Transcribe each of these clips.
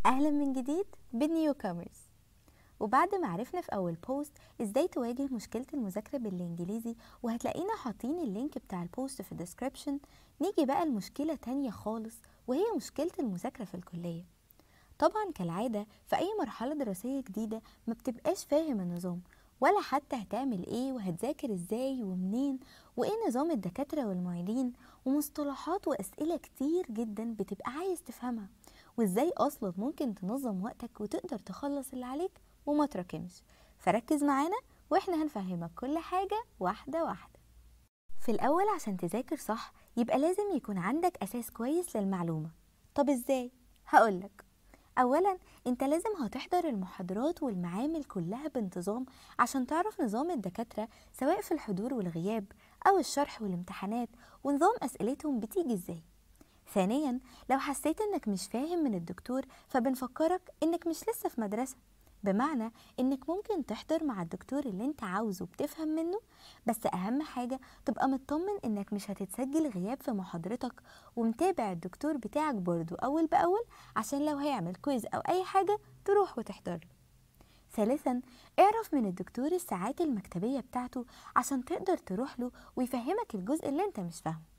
أهلا من جديد بالنيو كامرز. وبعد ما عرفنا في أول بوست إزاي تواجه مشكلة المذاكرة بالإنجليزي، وهتلاقينا حاطين اللينك بتاع البوست في الديسكريبشن، نيجي بقى لمشكلة تانية خالص، وهي مشكلة المذاكرة في الكلية. طبعا كالعادة في أي مرحلة دراسية جديدة ما بتبقاش فاهم النظام، ولا حتى هتعمل ايه وهتذاكر ازاي ومنين، وايه نظام الدكاترة والمعيدين، ومصطلحات وأسئلة كتير جدا بتبقى عايز تفهمها، وازاي أصلا ممكن تنظم وقتك وتقدر تخلص اللي عليك وما تراكمش. فركز معانا واحنا هنفهمك كل حاجة واحدة واحدة. في الأول عشان تذاكر صح يبقى لازم يكون عندك أساس كويس للمعلومة. طب ازاي؟ هقولك. أولا انت لازم هتحضر المحاضرات والمعامل كلها بانتظام عشان تعرف نظام الدكاترة، سواء في الحضور والغياب أو الشرح والامتحانات، ونظام أسئلتهم بتيجي ازاي. ثانيا لو حسيت انك مش فاهم من الدكتور فبنفكرك انك مش لسه في مدرسة، بمعنى انك ممكن تحضر مع الدكتور اللي انت عاوزه بتفهم منه، بس اهم حاجة تبقى مطمن انك مش هتتسجل غياب في محاضرتك، ومتابع الدكتور بتاعك برضو اول باول عشان لو هيعمل كويز او اي حاجة تروح وتحضر. ثالثا اعرف من الدكتور الساعات المكتبية بتاعته عشان تقدر تروح له ويفهمك الجزء اللي انت مش فاهمه.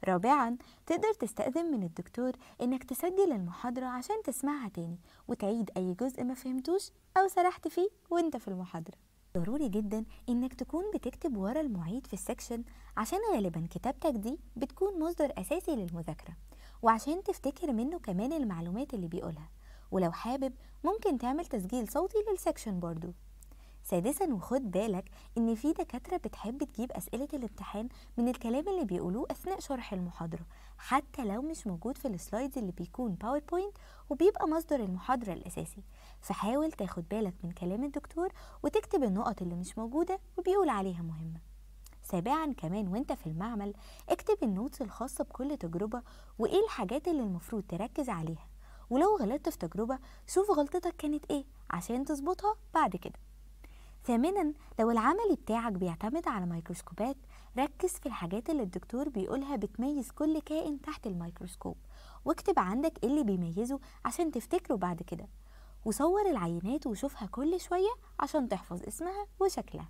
رابعا تقدر تستأذن من الدكتور انك تسجل المحاضرة عشان تسمعها تاني وتعيد اي جزء ما فهمتوش او سرحت فيه وانت في المحاضرة. ضروري جدا انك تكون بتكتب ورا المعيد في السكشن، عشان غالبا كتابتك دي بتكون مصدر اساسي للمذاكرة، وعشان تفتكر منه كمان المعلومات اللي بيقولها، ولو حابب ممكن تعمل تسجيل صوتي للسكشن برضو. سادسا وخد بالك ان في دكاترة بتحب تجيب اسئلة الامتحان من الكلام اللي بيقولوه اثناء شرح المحاضرة، حتى لو مش موجود في السلايدز اللي بيكون باوربوينت وبيبقى مصدر المحاضرة الاساسي. فحاول تاخد بالك من كلام الدكتور وتكتب النقط اللي مش موجودة وبيقول عليها مهمة. سابعا كمان وانت في المعمل اكتب النوتس الخاصة بكل تجربة، وايه الحاجات اللي المفروض تركز عليها، ولو غلطت في تجربة شوف غلطتك كانت ايه عشان تظبطها بعد كده. ثامنا لو العملي بتاعك بيعتمد على ميكروسكوبات، ركز في الحاجات اللي الدكتور بيقولها بتميز كل كائن تحت الميكروسكوب، واكتب عندك ايه اللي بيميزه عشان تفتكره بعد كده، وصور العينات وشوفها كل شوية عشان تحفظ اسمها وشكلها.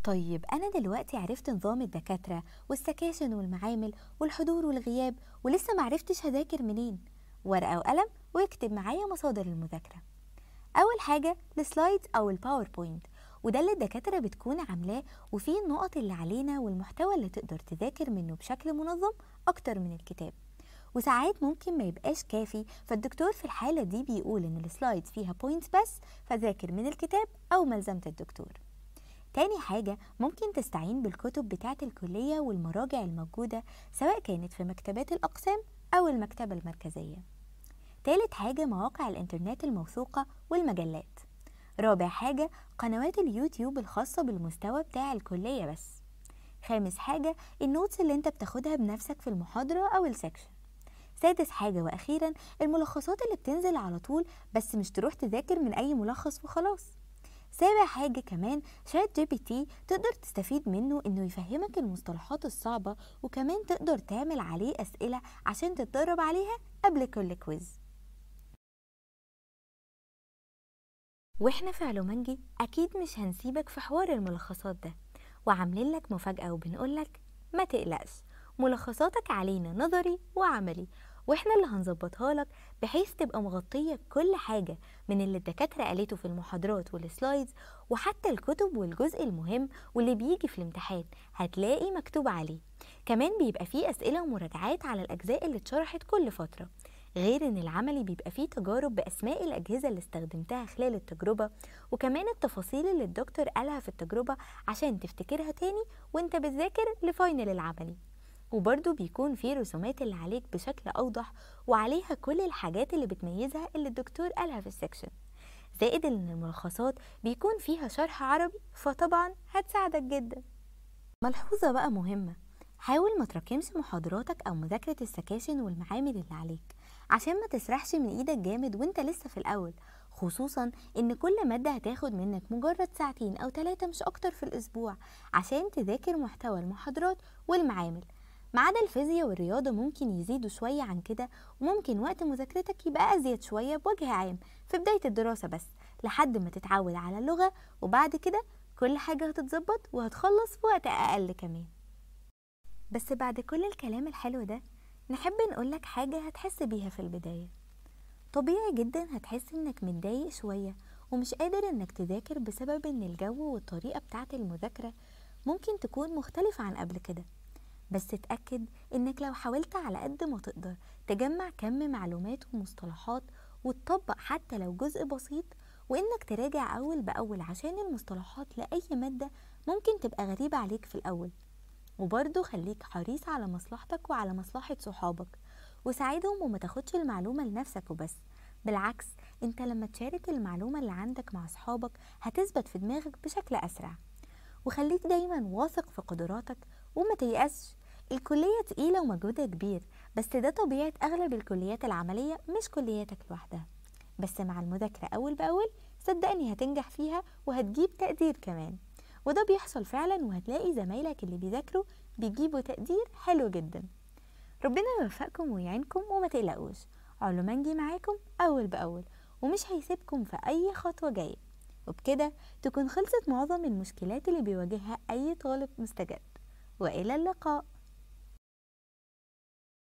طيب أنا دلوقتي عرفت نظام الدكاترة والسكاشن والمعامل والحضور والغياب، ولسه معرفتش هذاكر منين. ورقة وقلم واكتب معايا مصادر المذاكرة. أول حاجة السلايدز أو الباوربوينت، وده اللي الدكاترة بتكون عاملاه وفيه النقط اللي علينا والمحتوى اللي تقدر تذاكر منه بشكل منظم أكتر من الكتاب. وساعات ممكن ما يبقاش كافي، فالدكتور في الحالة دي بيقول إن السلايدز فيها بوينتس بس، فذاكر من الكتاب أو ملزمة الدكتور. تاني حاجة ممكن تستعين بالكتب بتاعة الكلية والمراجع الموجودة، سواء كانت في مكتبات الأقسام أو المكتبة المركزية. تالت حاجة مواقع الإنترنت الموثوقة والمجلات. رابع حاجة قنوات اليوتيوب الخاصة بالمستوى بتاع الكلية بس. خامس حاجة النوتس اللي انت بتاخدها بنفسك في المحاضرة أو السكشن. سادس حاجة وأخيرا الملخصات اللي بتنزل على طول، بس مش تروح تذاكر من أي ملخص وخلاص. سابع حاجة كمان شات جي بي تي، تقدر تستفيد منه انه يفهمك المصطلحات الصعبة، وكمان تقدر تعمل عليه أسئلة عشان تتدرب عليها قبل كل كويز. واحنا في علومنجي اكيد مش هنسيبك في حوار الملخصات ده، وعاملين لك مفاجأة وبنقولك ما تقلقش، ملخصاتك علينا نظري وعملي، واحنا اللي هنظبطها لك بحيث تبقى مغطية كل حاجة من اللي الدكاترة قالته في المحاضرات والسلايدز، وحتى الكتب والجزء المهم واللي بيجي في الامتحان هتلاقي مكتوب عليه. كمان بيبقى فيه أسئلة ومراجعات على الأجزاء اللي اتشرحت كل فترة، غير ان العملي بيبقى فيه تجارب بأسماء الأجهزة اللي استخدمتها خلال التجربة، وكمان التفاصيل اللي الدكتور قالها في التجربة عشان تفتكرها تاني وانت بتذاكر لفاينل العملي. وبرضو بيكون فيه رسومات اللي عليك بشكل أوضح، وعليها كل الحاجات اللي بتميزها اللي الدكتور قالها في السكشن، زائد ان الملخصات بيكون فيها شرح عربي، فطبعا هتساعدك جدا. ملحوظة بقى مهمة، حاول ما تراكمش محاضراتك أو مذاكرة السكاشن والمعامل اللي عليك، عشان ما تسرحش من ايدك جامد وانت لسه في الأول، خصوصا ان كل مادة هتاخد منك مجرد ساعتين أو 3 مش أكتر في الأسبوع عشان تذاكر محتوى المحاضرات والمعامل. ما عدا الفيزياء والرياضة ممكن يزيدوا شوية عن كده، وممكن وقت مذاكرتك يبقى أزيد شوية بوجه عام في بداية الدراسة بس، لحد ما تتعود على اللغة، وبعد كده كل حاجة هتتظبط وهتخلص في وقت أقل كمان. بس بعد كل الكلام الحلو ده نحب نقولك حاجة هتحس بيها في البداية. طبيعي جدا هتحس انك متضايق شوية ومش قادر انك تذاكر بسبب ان الجو والطريقة بتاعت المذاكرة ممكن تكون مختلفة عن قبل كده. بس اتأكد انك لو حاولت على قد ما تقدر تجمع كم معلومات ومصطلحات وتطبق حتى لو جزء بسيط، وانك تراجع اول باول عشان المصطلحات لأي مادة ممكن تبقى غريبة عليك في الاول. وبرضه خليك حريص على مصلحتك وعلى مصلحة صحابك، وساعدهم وما تاخدش المعلومة لنفسك وبس. بالعكس، انت لما تشارك المعلومة اللي عندك مع صحابك هتثبت في دماغك بشكل أسرع. وخليك دايما واثق في قدراتك وما تيأسش. الكلية تقيلة ومجهودها كبير، بس ده طبيعة أغلب الكليات العملية، مش كلياتك لوحدها. بس مع المذاكرة أول بأول صدقني هتنجح فيها وهتجيب تقدير كمان. وده بيحصل فعلا، وهتلاقي زمايلك اللي بيذاكروا بيجيبوا تقدير حلو جدا. ربنا يوفقكم ويعينكم، وما تقلقوش، علومانجي معاكم أول بأول ومش هيسيبكم في أي خطوة جاية. وبكده تكون خلصت معظم المشكلات اللي بيواجهها أي طالب مستجد. وإلى اللقاء.